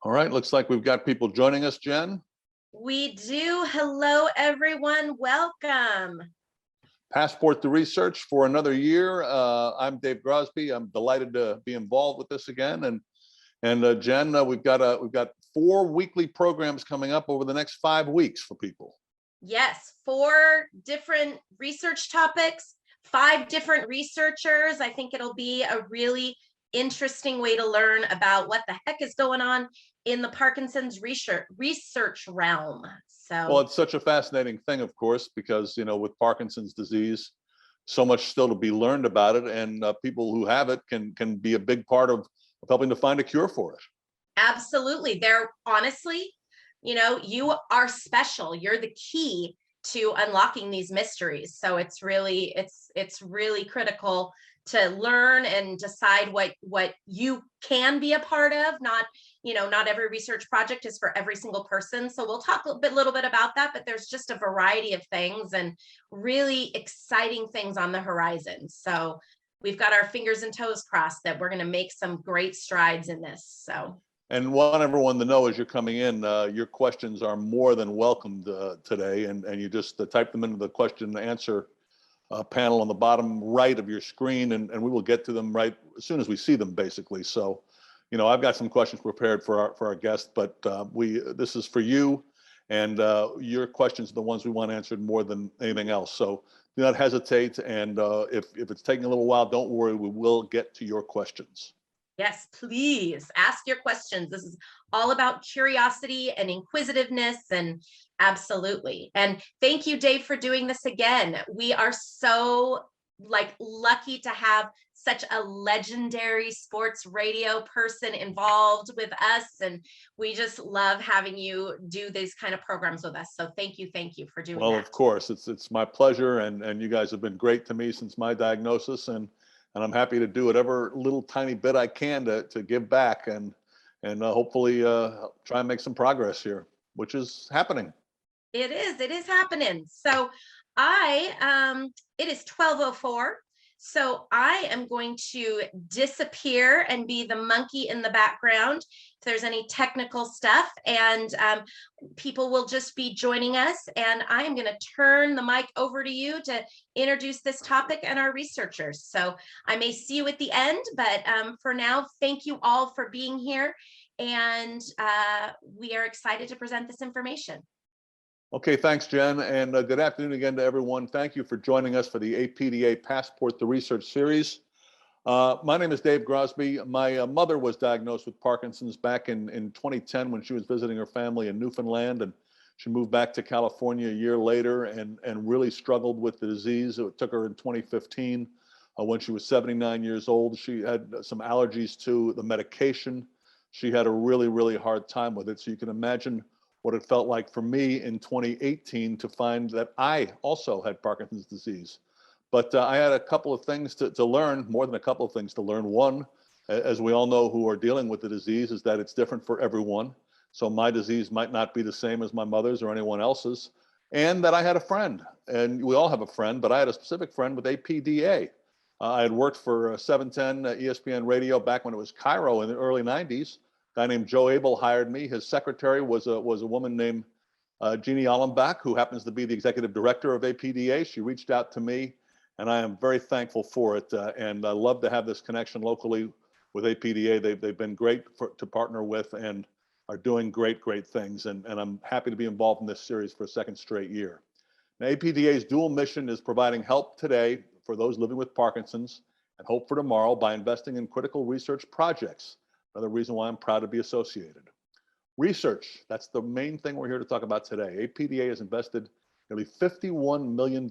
All right, looks like we've got people joining us, Jen. We do. Hello, everyone. Welcome. Passport to Research for another year. I'm Dave Grosby. I'm delighted to be involved with this again. And Jen, we've got 4 weekly programs coming up over the next 5 weeks for people. Yes, 4 different research topics, 5 different researchers. I think it'll be a really interesting way to learn about what the heck is going on in the Parkinson's research realm. Well, it's such a fascinating thing, of course, because with Parkinson's disease, so much still to be learned about it, and people who have it can be a big part of helping to find a cure for it. Absolutely. They're honestly, you are special. You're the key to unlocking these mysteries. So it's really critical to learn and decide what you can be a part of. Not every research project is for every single person. So we'll talk a little bit about that, but there's just a variety of things and really exciting things on the horizon. So we've got our fingers and toes crossed that we're going to make some great strides in this. And want everyone to know as you're coming in, your questions are more than welcomed today, and you just type them into the question and answer panel on the bottom right of your screen, and we will get to them right as soon as we see them, basically. So, I've got some questions prepared for our guests, but this is for you, and your questions are the ones we want answered more than anything else. So do not hesitate, and if it's taking a little while, don't worry, we will get to your questions. Yes, please ask your questions. This is all about curiosity and inquisitiveness, and absolutely. And thank you, Dave, for doing this again. We are so lucky to have such a legendary sports radio person involved with us, and we just love having you do these kind of programs with us. So thank you for doing that. Well, of course, it's my pleasure, and you guys have been great to me since my diagnosis, and I'm happy to do whatever little tiny bit I can to give back and hopefully try and make some progress here, which is happening. It is happening. So it is 12:04. So I am going to disappear and be the monkey in the background if there's any technical stuff, and people will just be joining us, and I am going to turn the mic over to you to introduce this topic and our researchers. So I may see you at the end, but for now, thank you all for being here, and we are excited to present this information. Okay, thanks, Jen, and good afternoon again to everyone. Thank you for joining us for the APDA Passport to Research series. My name is Dave Grosby. My mother was diagnosed with Parkinson's back in 2010 when she was visiting her family in Newfoundland, and she moved back to California a year later and really struggled with the disease. It took her in 2015 when she was 79 years old. She had some allergies to the medication. She had a really hard time with it, so you can imagine what it felt like for me in 2018 to find that I also had Parkinson's disease. But I had a couple of things to learn, more than a couple of things to learn. One, as we all know who are dealing with the disease, is that it's different for everyone. So my disease might not be the same as my mother's or anyone else's. And that I had a friend, and we all have a friend, but I had a specific friend with APDA. I had worked for 710 ESPN radio back when it was Cairo in the early 90s. A guy named Joe Abel hired me. His secretary was a woman named Jeannie Allenbach, who happens to be the executive director of APDA. She reached out to me, and I am very thankful for it. And I love to have this connection locally with APDA. They've been great to partner with and are doing great things. And I'm happy to be involved in this series for a second straight year. Now, APDA's dual mission is providing help today for those living with Parkinson's and hope for tomorrow by investing in critical research projects. Another reason why I'm proud to be associated. Research, that's the main thing we're here to talk about today. APDA has invested nearly $51 million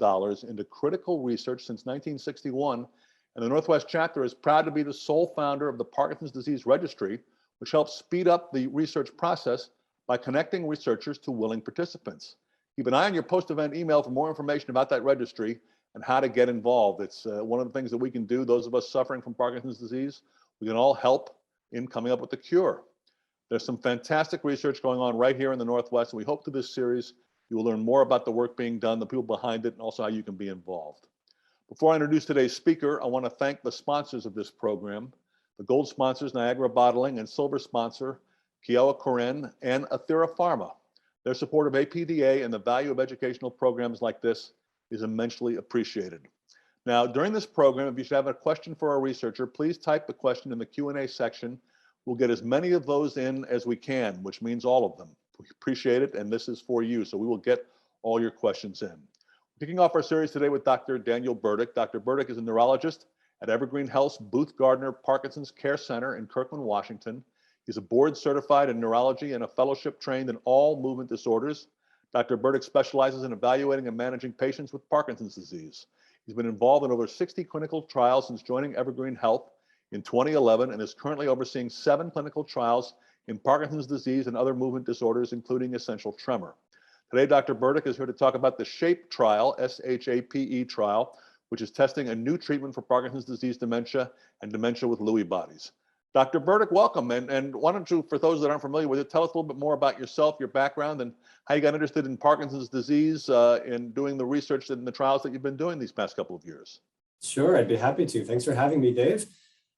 into critical research since 1961, and the Northwest chapter is proud to be the sole founder of the Parkinson's Disease Registry, which helps speed up the research process by connecting researchers to willing participants. Keep an eye on your post-event email for more information about that registry and how to get involved. It's one of the things that we can do, those of us suffering from Parkinson's disease. We can all help in coming up with the cure. There's some fantastic research going on right here in the Northwest, and we hope through this series you will learn more about the work being done, the people behind it, and also how you can be involved. Before I introduce today's speaker, I want to thank the sponsors of this program. The gold sponsors, Niagara Bottling, and silver sponsor, Kiowa Corinne, and Athira Pharma. Their support of APDA and the value of educational programs like this is immensely appreciated. Now, during this program, if you should have a question for our researcher, please type the question in the Q&A section. We'll get as many of those in as we can, which means all of them. We appreciate it, and this is for you, so we will get all your questions in. Kicking off our series today with Dr. Daniel Burdick. Dr. Burdick is a neurologist at EvergreenHealth's Booth Gardner Parkinson's Care Center in Kirkland, Washington. He's a board certified in neurology and a fellowship trained in all movement disorders. Dr. Burdick specializes in evaluating and managing patients with Parkinson's disease. He's been involved in over 60 clinical trials since joining EvergreenHealth in 2011 and is currently overseeing 7 clinical trials in Parkinson's disease and other movement disorders, including essential tremor. Today, Dr. Burdick is here to talk about the SHAPE trial, S-H-A-P-E trial, which is testing a new treatment for Parkinson's disease dementia and dementia with Lewy bodies. Dr. Burdick, welcome. And why don't you, for those that aren't familiar with it, tell us a little bit more about yourself, your background, and how you got interested in Parkinson's disease and doing the research and the trials that you've been doing these past couple of years. Sure, I'd be happy to. Thanks for having me, Dave.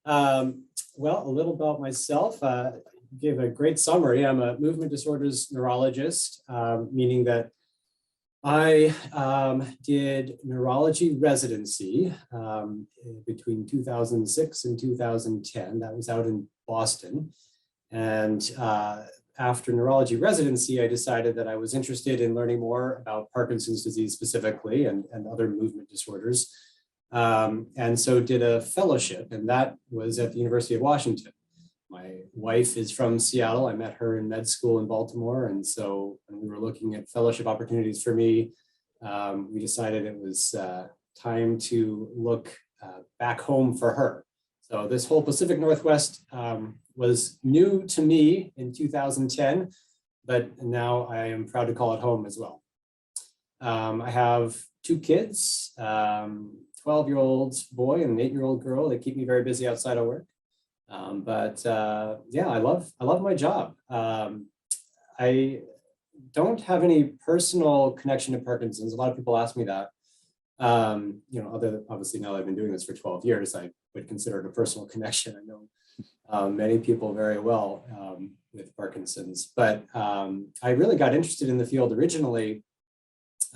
Well, a little about myself. Gave a great summary. I'm a movement disorders neurologist, meaning that I did neurology residency between 2006 and 2010. That was out in Boston. And after neurology residency, I decided that I was interested in learning more about Parkinson's disease specifically and other movement disorders. And so did a fellowship, and that was at the University of Washington. My wife is from Seattle. I met her in med school in Baltimore. And so when we were looking at fellowship opportunities for me, we decided it was time to look back home for her. So this whole Pacific Northwest was new to me in 2010, but now I am proud to call it home as well. I have 2 kids, 12-year-old boy and an 8-year-old girl. They keep me very busy outside of work. Yeah, I love my job. I don't have any personal connection to Parkinson's. A lot of people ask me that. Obviously now that I've been doing this for 12 years, I would consider it a personal connection. I know many people very well with Parkinson's, but I really got interested in the field originally.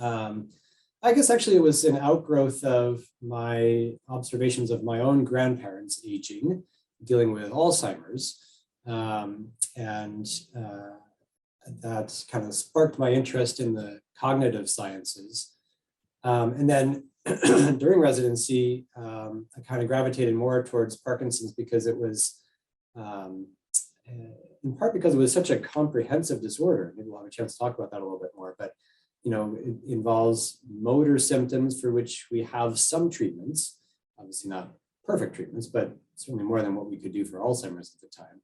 I guess actually it was an outgrowth of my observations of my own grandparents aging, dealing with Alzheimer's, and that kind of sparked my interest in the cognitive sciences. And then during residency, I kind of gravitated more towards Parkinson's because it was, in part because it was such a comprehensive disorder. Maybe we'll have a chance to talk about that a little bit more, but it involves motor symptoms for which we have some treatments, obviously not perfect treatments, but certainly more than what we could do for Alzheimer's at the time.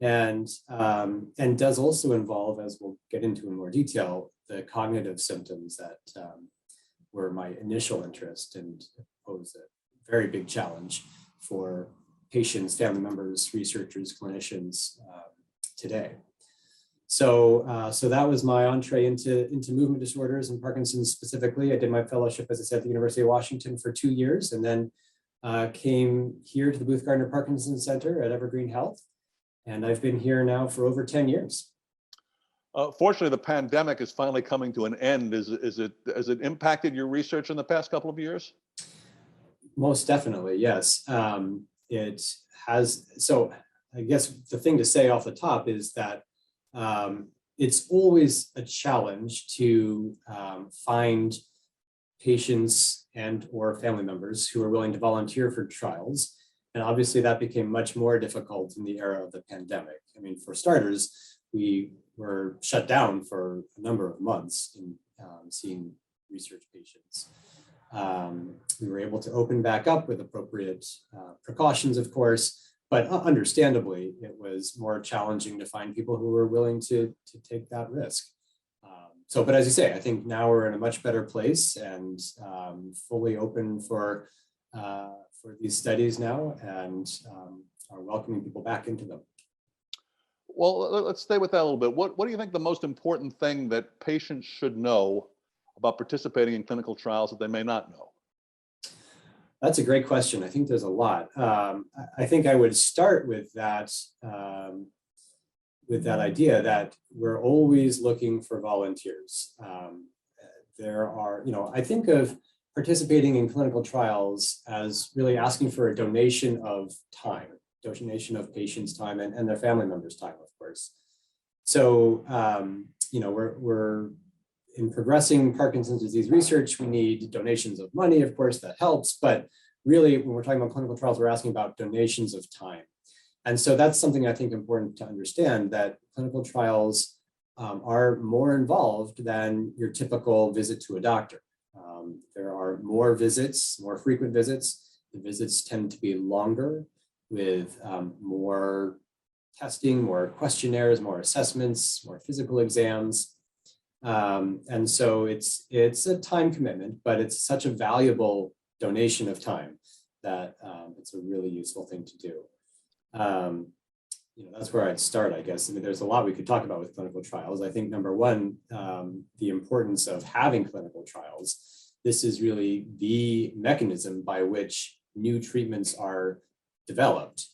And does also involve, as we'll get into in more detail, the cognitive symptoms that were my initial interest and pose a very big challenge for patients, family members, researchers, clinicians today. So that was my entree into movement disorders and Parkinson's specifically. I did my fellowship, as I said, at the University of Washington for 2 years, and then came here to the Booth Gardner Parkinson Center at EvergreenHealth, and I've been here now for over 10 years. Fortunately, the pandemic is finally coming to an end. Has it impacted your research in the past couple of years? Most definitely, yes. It has. So I guess the thing to say off the top is that it's always a challenge to find patients and or family members who are willing to volunteer for trials. And obviously that became much more difficult in the era of the pandemic. I mean, for starters, we were shut down for a number of months in seeing research patients. We were able to open back up with appropriate precautions, of course, but understandably, it was more challenging to find people who were willing to take that risk. But as you say, I think now we're in a much better place and fully open for these studies now, and are welcoming people back into them. Well, let's stay with that a little bit. What do you think the most important thing that patients should know about participating in clinical trials that they may not know? That's a great question. I think there's a lot. I think I would start with that, with that idea that we're always looking for volunteers. There are, I think of participating in clinical trials as really asking for a donation of time, donation of patients' time and their family members' time, of course. So, we're in progressing Parkinson's disease research, we need donations of money, of course, that helps. But really, when we're talking about clinical trials, we're asking about donations of time. And so that's something I think important to understand, that clinical trials are more involved than your typical visit to a doctor. There are more visits, more frequent visits. The visits tend to be longer with more testing, more questionnaires, more assessments, more physical exams. And so it's a time commitment, but it's such a valuable donation of time that it's a really useful thing to do. That's where I'd start, I guess. I mean, there's a lot we could talk about with clinical trials. I think number one, the importance of having clinical trials. This is really the mechanism by which new treatments are developed.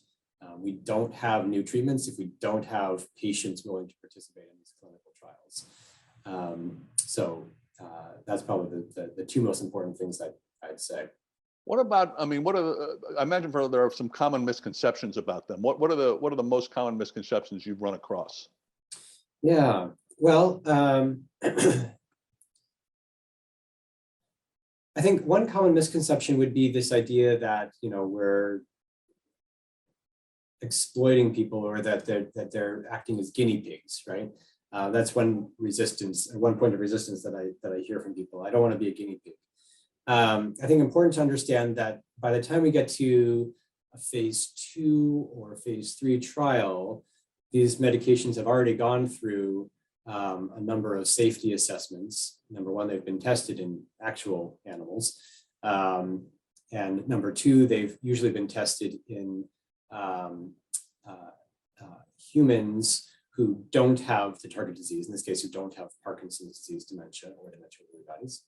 We don't have new treatments if we don't have patients willing to participate in these clinical trials. So that's probably the two most important things that I'd say. What about, I imagine there are some common misconceptions about them. What are the most common misconceptions you've run across? Yeah, well, I think one common misconception would be this idea that, we're exploiting people, or that they're acting as guinea pigs, right? That's one point of resistance that I hear from people. I don't want to be a guinea pig. I think important to understand that by the time we get to a phase 2 or phase 3 trial, these medications have already gone through a number of safety assessments. Number one, they've been tested in actual animals. And number two, they've usually been tested in humans who don't have the target disease, in this case, who don't have Parkinson's disease, dementia, or dementia with Lewy bodies.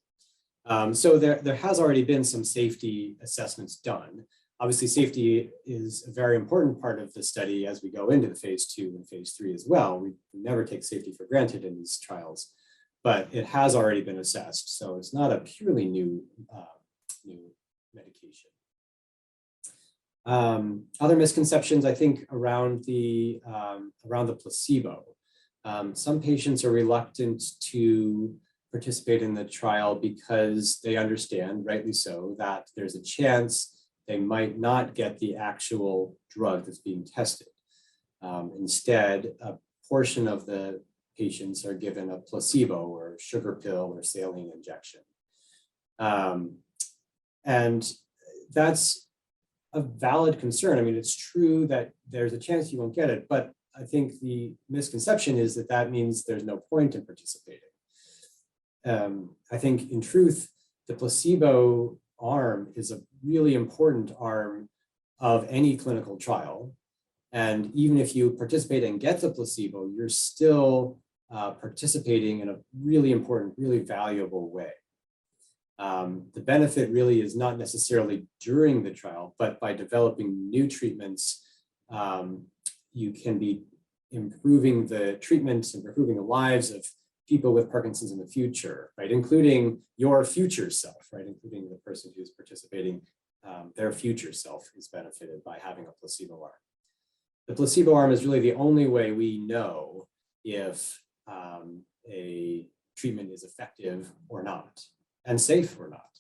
So there has already been some safety assessments done. Obviously, safety is a very important part of the study as we go into the phase 2 and phase 3 as well. We never take safety for granted in these trials, but it has already been assessed. So it's not a purely new medication. Other misconceptions, I think, around the placebo. Some patients are reluctant to participate in the trial because they understand, rightly so, that there's a chance they might not get the actual drug that's being tested. Instead, a portion of the patients are given a placebo or sugar pill or saline injection. And that's a valid concern. I mean, it's true that there's a chance you won't get it, but I think the misconception is that that means there's no point in participating. I think in truth, the placebo arm is a really important arm of any clinical trial. And even if you participate and get the placebo, you're still participating in a really important, really valuable way. The benefit really is not necessarily during the trial, but by developing new treatments, you can be improving the treatments and improving the lives of people with Parkinson's in the future, right? Including your future self, right? Including the person who's participating, their future self is benefited by having a placebo arm. The placebo arm is really the only way we know if a treatment is effective or not, and safe or not.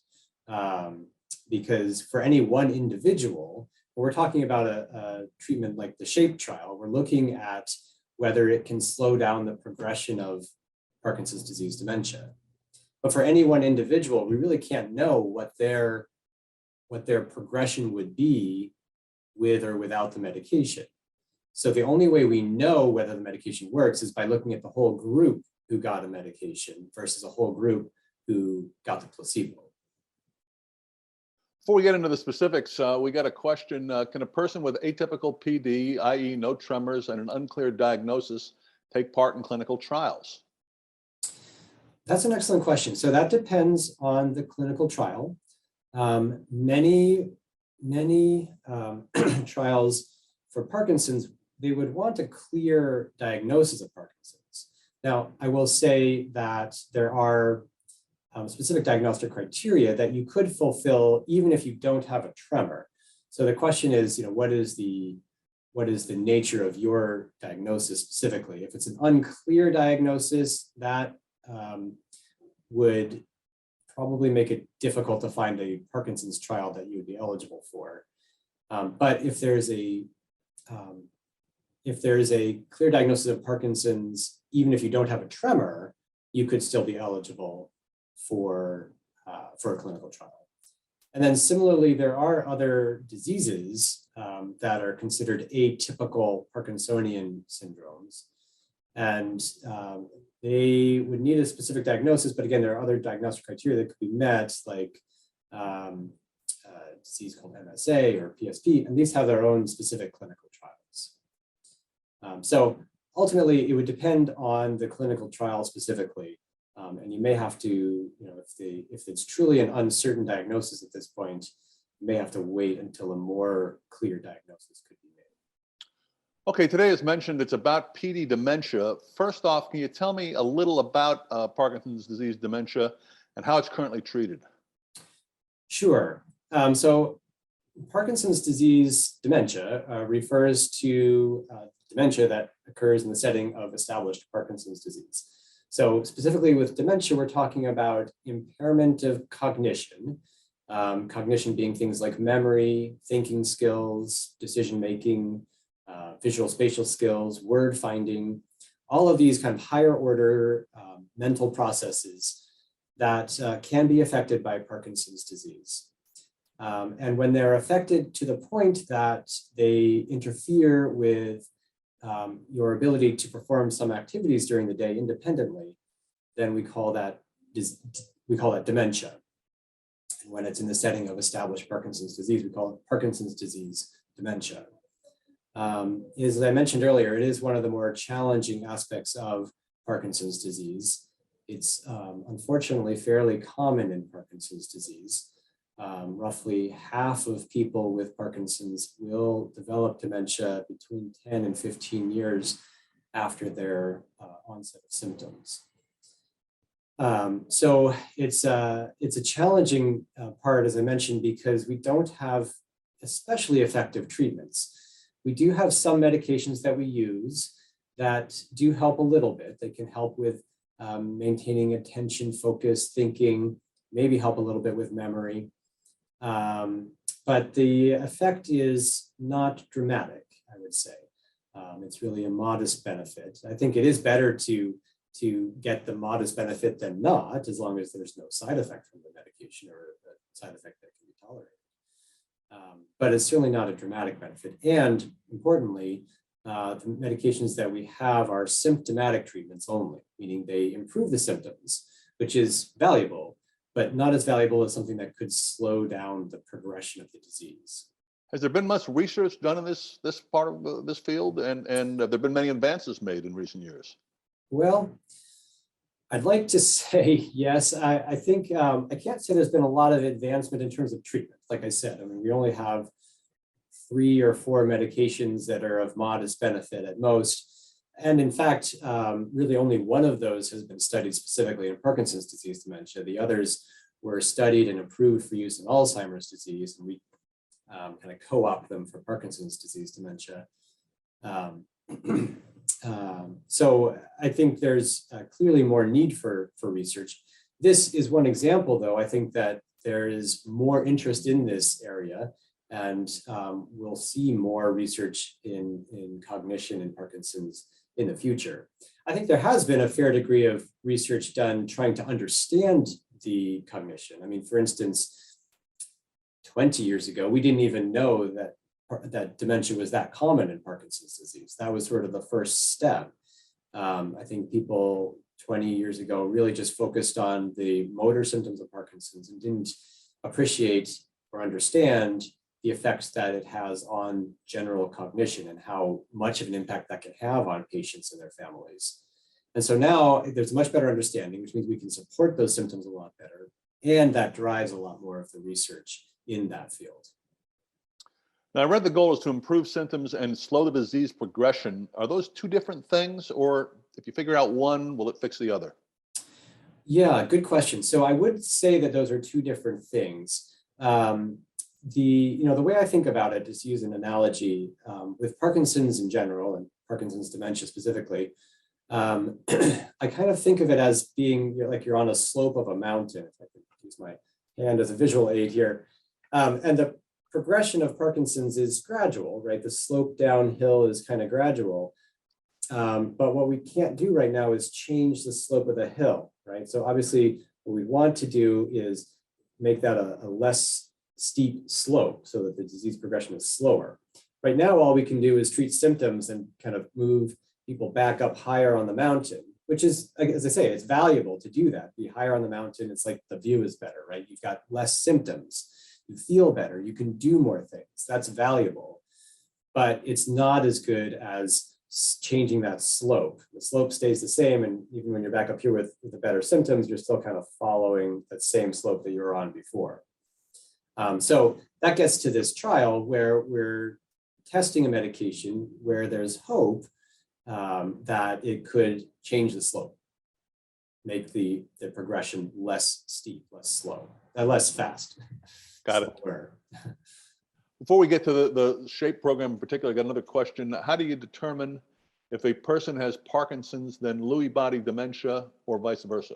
Because for any one individual, when we're talking about a treatment like the SHAPE trial, we're looking at whether it can slow down the progression of Parkinson's disease dementia. But for any one individual, we really can't know what their progression would be with or without the medication. So the only way we know whether the medication works is by looking at the whole group who got a medication versus a whole group who got the placebo. Before we get into the specifics, we got a question. Can a person with atypical PD, i.e. no tremors and an unclear diagnosis, take part in clinical trials? That's an excellent question. So that depends on the clinical trial. Many trials for Parkinson's they would want a clear diagnosis of Parkinson's. Now, I will say that there are specific diagnostic criteria that you could fulfill even if you don't have a tremor. So the question is, what is the nature of your diagnosis specifically? If it's an unclear diagnosis, that would probably make it difficult to find a Parkinson's trial that you would be eligible for. But if there's a clear diagnosis of Parkinson's, even if you don't have a tremor, you could still be eligible for a clinical trial. And then similarly, there are other diseases that are considered atypical Parkinsonian syndromes. And they would need a specific diagnosis, but again, there are other diagnostic criteria that could be met, like a disease called MSA or PSP, and these have their own specific clinical trials. So ultimately, it would depend on the clinical trial specifically. And you may have to, if it's truly an uncertain diagnosis at this point, you may have to wait until a more clear diagnosis could be made. Okay, today, as mentioned, it's about PD dementia. First off, can you tell me a little about Parkinson's disease dementia and how it's currently treated? Sure. So Parkinson's disease dementia refers to dementia that occurs in the setting of established Parkinson's disease. So specifically with dementia, we're talking about impairment of cognition, cognition being things like memory, thinking skills, decision-making, visual spatial skills, word finding, all of these kind of higher order mental processes that can be affected by Parkinson's disease. And when they're affected to the point that they interfere with your ability to perform some activities during the day independently, then we call that dementia. And when it's in the setting of established Parkinson's disease, we call it Parkinson's disease dementia. As I mentioned earlier, it is one of the more challenging aspects of Parkinson's disease. It's unfortunately fairly common in Parkinson's disease. Roughly half of people with Parkinson's will develop dementia between 10 and 15 years after their onset of symptoms. So it's a challenging part, as I mentioned, because we don't have especially effective treatments. We do have some medications that we use that do help a little bit. They can help with maintaining attention, focus, thinking, maybe help a little bit with memory. But the effect is not dramatic, I would say. It's really a modest benefit. I think it is better to get the modest benefit than not, as long as there's no side effect from the medication or a side effect that can be tolerated. But it's certainly not a dramatic benefit. And importantly, the medications that we have are symptomatic treatments only, meaning they improve the symptoms, which is valuable, but not as valuable as something that could slow down the progression of the disease. Has there been much research done in this part of this field, and have there been many advances made in recent years? Well, I'd like to say yes. I think I can't say there's been a lot of advancement in terms of treatment. Like I said, I mean, we only have 3 or 4 medications that are of modest benefit at most. And in fact, really only one of those has been studied specifically in Parkinson's disease dementia. The others were studied and approved for use in Alzheimer's disease, and we kind of co-opt them for Parkinson's disease dementia. So I think there's clearly more need for research. This is one example, though. I think that there is more interest in this area, and we'll see more research in cognition in Parkinson's in the future. I think there has been a fair degree of research done trying to understand the cognition. I mean, for instance, 20 years ago, we didn't even know that dementia was that common in Parkinson's disease. That was sort of the first step. I think people 20 years ago really just focused on the motor symptoms of Parkinson's and didn't appreciate or understand the effects that it has on general cognition and how much of an impact that can have on patients and their families. And so now there's a much better understanding, which means we can support those symptoms a lot better. And that drives a lot more of the research in that field. Now, I read the goal is to improve symptoms and slow the disease progression. Are those two different things, or if you figure out one, will it fix the other? Yeah, good question. So I would say that those are two different things. The way I think about it is to use an analogy with Parkinson's in general and Parkinson's dementia specifically. I kind of think of it as being like you're on a slope of a mountain. If I can use my hand as a visual aid here, and the progression of Parkinson's is gradual, right? The slope downhill is kind of gradual. But what we can't do right now is change the slope of the hill, right? So obviously what we want to do is make that a less steep slope so that the disease progression is slower. Right now, all we can do is treat symptoms and kind of move people back up higher on the mountain, which is, as I say, it's valuable to do that. Be higher on the mountain, it's like the view is better, right? You've got less symptoms, you feel better, you can do more things. That's valuable, but it's not as good as changing that slope. The slope stays the same, and even when you're back up here with the better symptoms, you're still kind of following that same slope that you were on before. So that gets to this trial where we're testing a medication where there's hope that it could change the slope, make the progression less steep, less slow, less fast. Got it. Slower. Before we get to the SHAPE program in particular, I got another question. How do you determine if a person has Parkinson's, then Lewy body dementia, or vice versa?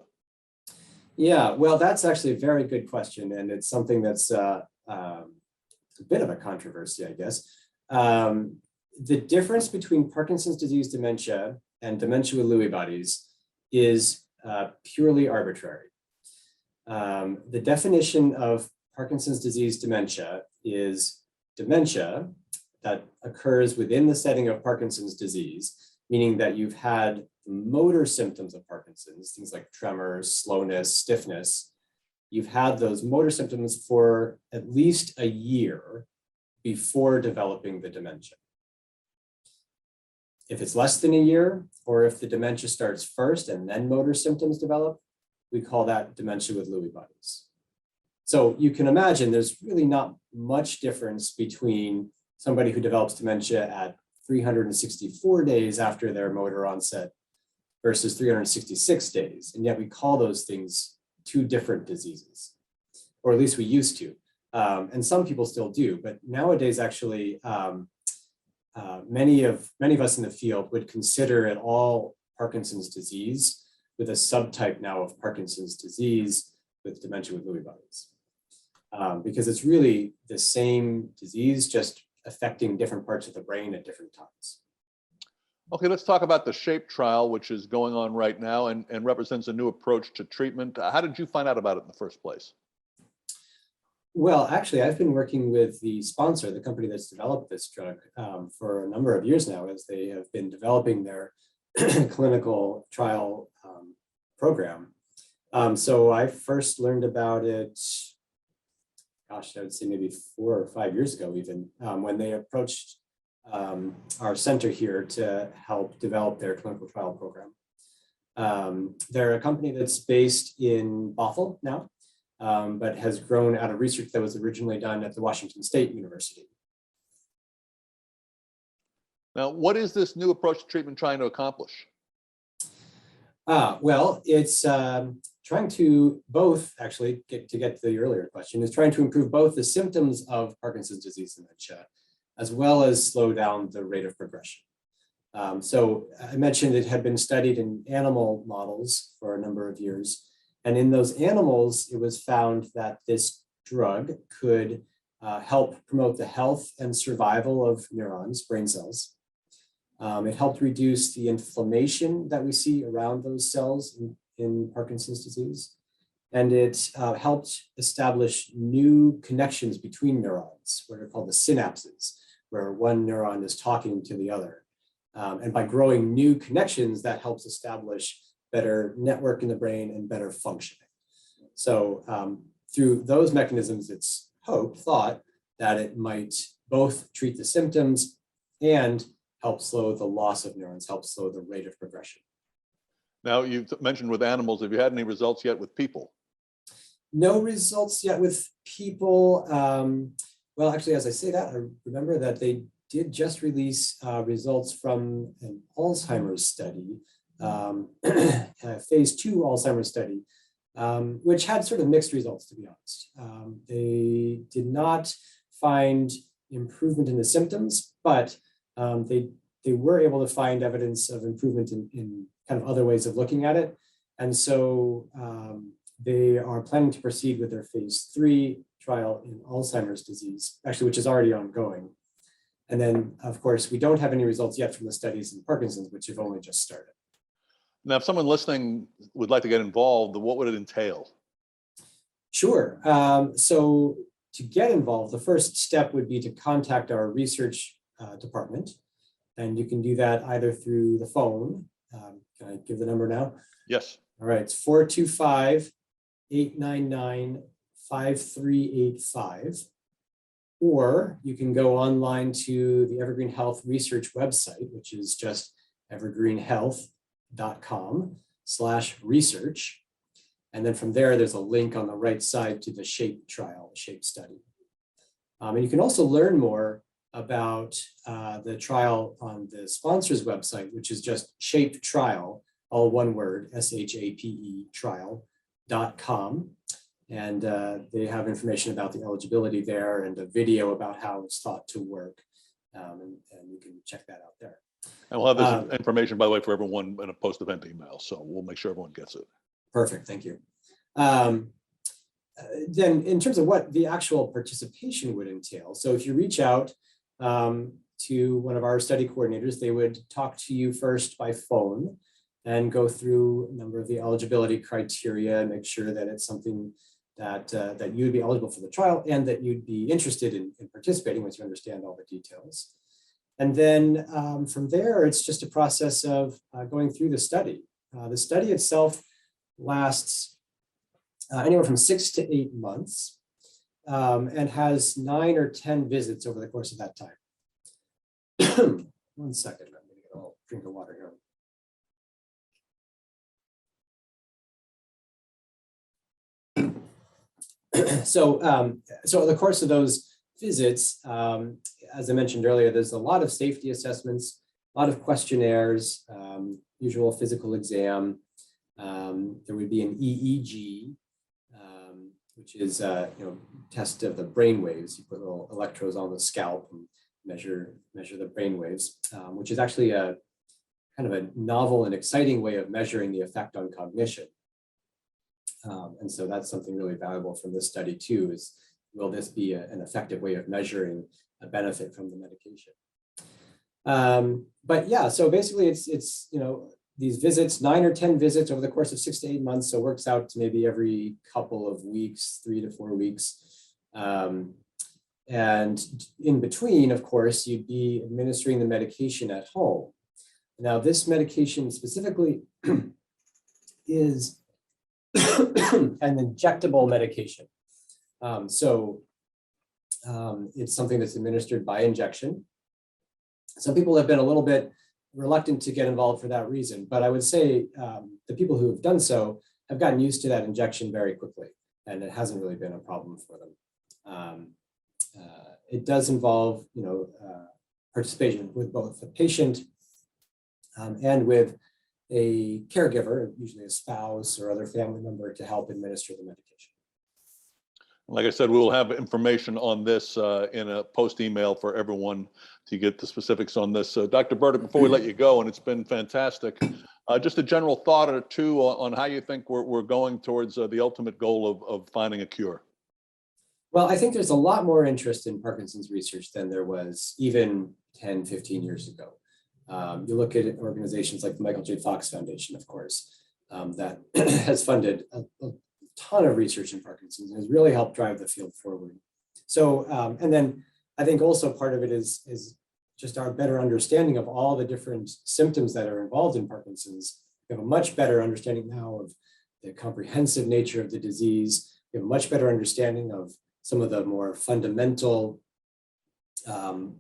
Yeah, well, that's actually a very good question, and it's something that's a bit of a controversy, I guess. The difference between Parkinson's disease dementia and dementia with Lewy bodies is purely arbitrary. The definition of Parkinson's disease dementia is dementia that occurs within the setting of Parkinson's disease, meaning that you've had motor symptoms of Parkinson's, things like tremors, slowness, stiffness. You've had those motor symptoms for at least a year before developing the dementia. If it's less than a year, or if the dementia starts first and then motor symptoms develop, we call that dementia with Lewy bodies. So you can imagine there's really not much difference between somebody who develops dementia at 364 days after their motor onset versus 366 days. And yet we call those things two different diseases, or at least we used to. And some people still do, but nowadays actually many of us in the field would consider it all Parkinson's disease, with a subtype now of Parkinson's disease with dementia with Lewy bodies. Because it's really the same disease, just affecting different parts of the brain at different times. Okay, let's talk about the SHAPE trial, which is going on right now and represents a new approach to treatment. How did you find out about it in the first place? Well, actually, I've been working with the sponsor, the company that's developed this drug, for a number of years now, as they have been developing their clinical trial program. So I first learned about it, gosh, I would say maybe 4 or 5 years ago even, when they approached our center here to help develop their clinical trial program. They're a company that's based in Bothell now, but has grown out of research that was originally done at the Washington State University. Now, what is this new approach to treatment trying to accomplish? Well, it's trying to both, actually, get to the earlier question, is trying to improve both the symptoms of Parkinson's disease dementia, as well as slow down the rate of progression. So I mentioned it had been studied in animal models for a number of years. And in those animals, it was found that this drug could help promote the health and survival of neurons, brain cells. It helped reduce the inflammation that we see around those cells in Parkinson's disease. And it helped establish new connections between neurons, what are called the synapses, where one neuron is talking to the other. And by growing new connections, that helps establish better network in the brain and better functioning. So through those mechanisms, it's thought that it might both treat the symptoms and help slow the loss of neurons, help slow the rate of progression. Now, you've mentioned with animals, have you had any results yet with people? No results yet with people. Well, actually, as I say that, I remember that they did just release results from an Alzheimer's study, a phase 2 Alzheimer's study, which had sort of mixed results, to be honest. They did not find improvement in the symptoms, but they were able to find evidence of improvement in kind of other ways of looking at it. And so they are planning to proceed with their phase 3 trial in Alzheimer's disease, actually, which is already ongoing. And then, of course, we don't have any results yet from the studies in Parkinson's, which have only just started. Now, if someone listening would like to get involved, what would it entail? Sure. So to get involved, the first step would be to contact our research department. And you can do that either through the phone. Can I give the number now? Yes. All right, it's 425-899-5385. Or you can go online to the EvergreenHealth Research website, which is just evergreenhealth.com/research. And then from there, there's a link on the right side to the SHAPE trial, the SHAPE study. And you can also learn more about the trial on the sponsor's website, which is just SHAPE trial, all one word, SHAPE trial.com. And they have information about the eligibility there and a video about how it's thought to work. And you can check that out there. And we'll have this information, by the way, for everyone in a post-event email. So we'll make sure everyone gets it. Perfect, thank you. Then in terms of what the actual participation would entail, so if you reach out to one of our study coordinators, they would talk to you first by phone and go through a number of the eligibility criteria and make sure that it's something that that you'd be eligible for the trial and that you'd be interested in participating once you understand all the details. And then from there, it's just a process of going through the study. The study itself lasts anywhere from 6 to 8 months and has 9 or 10 visits over the course of that time. 1 second, I'm going to get a little drink of water here. So over the course of those visits, as I mentioned earlier, there's a lot of safety assessments, a lot of questionnaires, usual physical exam. There would be an EEG, which is test of the brain waves. You put little electrodes on the scalp and measure the brain waves, which is actually a kind of a novel and exciting way of measuring the effect on cognition. And so that's something really valuable from this study too, is will this be an effective way of measuring a benefit from the medication? But yeah, so basically it's these visits, 9 or 10 visits over the course of 6 to 8 months. So it works out to maybe every couple of weeks, 3 to 4 weeks. And in between, of course, you'd be administering the medication at home. Now, this medication specifically is an injectable medication. It's something that's administered by injection. Some people have been a little bit reluctant to get involved for that reason, but I would say the people who have done so have gotten used to that injection very quickly, and it hasn't really been a problem for them. It does involve, participation with both the patient and with a caregiver, usually a spouse or other family member, to help administer the medication. Like I said, we will have information on this in a post email for everyone to get the specifics on this. Dr. Burdick, before we let you go, and it's been fantastic, just a general thought or two on how you think we're going towards the ultimate goal of finding a cure. Well, I think there's a lot more interest in Parkinson's research than there was even 10, 15 years ago. You look at organizations like the Michael J. Fox Foundation, of course, that has funded a ton of research in Parkinson's and has really helped drive the field forward. So, and then I think also part of it is just our better understanding of all the different symptoms that are involved in Parkinson's. We have a much better understanding now of the comprehensive nature of the disease. We have a much better understanding of some of the more fundamental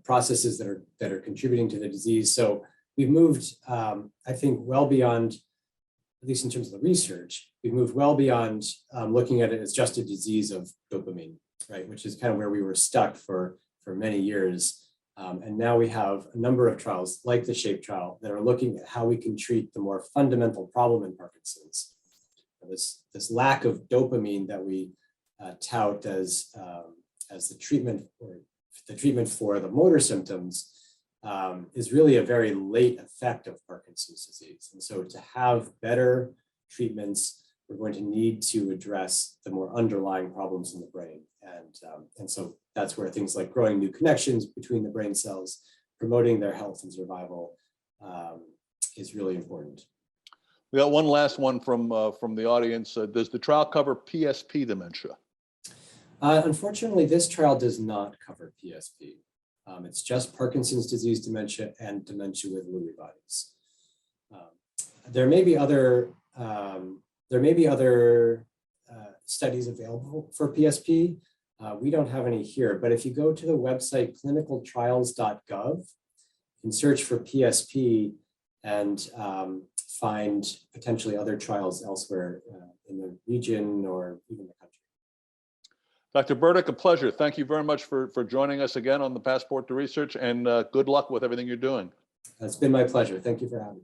processes that are contributing to the disease. So we've moved, I think, well beyond, at least in terms of the research, we've moved well beyond looking at it as just a disease of dopamine. right, which is kind of where we were stuck for many years. And now we have a number of trials like the SHAPE trial that are looking at how we can treat the more fundamental problem in Parkinson's. This lack of dopamine that we tout as the treatment for the motor symptoms is really a very late effect of Parkinson's disease. And so to have better treatments, we're going to need to address the more underlying problems in the brain. And so that's where things like growing new connections between the brain cells, promoting their health and survival is really important. We got one last one from the audience. Does the trial cover PSP dementia? Unfortunately, this trial does not cover PSP. It's just Parkinson's disease dementia and dementia with Lewy bodies. There may be other studies available for PSP. We don't have any here, but if you go to the website clinicaltrials.gov, you can search for PSP and find potentially other trials elsewhere in the region or even the country. Dr. Burdick, a pleasure. Thank you very much for joining us again on the Passport to Research, and good luck with everything you're doing. It's been my pleasure. Thank you for having me.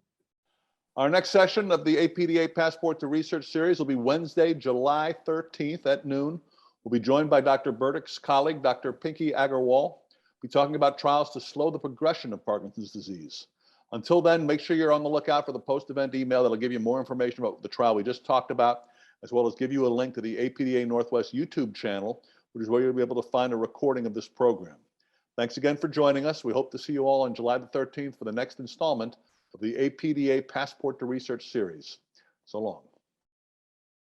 Our next session of the APDA Passport to Research series will be Wednesday, July 13th at noon. We'll be joined by Dr. Burdick's colleague, Dr. Pinky Agarwal. We'll be talking about trials to slow the progression of Parkinson's disease. Until then, make sure you're on the lookout for the post-event email that'll give you more information about the trial we just talked about, as well as give you a link to the APDA Northwest YouTube channel, which is where you'll be able to find a recording of this program. Thanks again for joining us. We hope to see you all on July the 13th for the next installment of the APDA Passport to Research series. So long.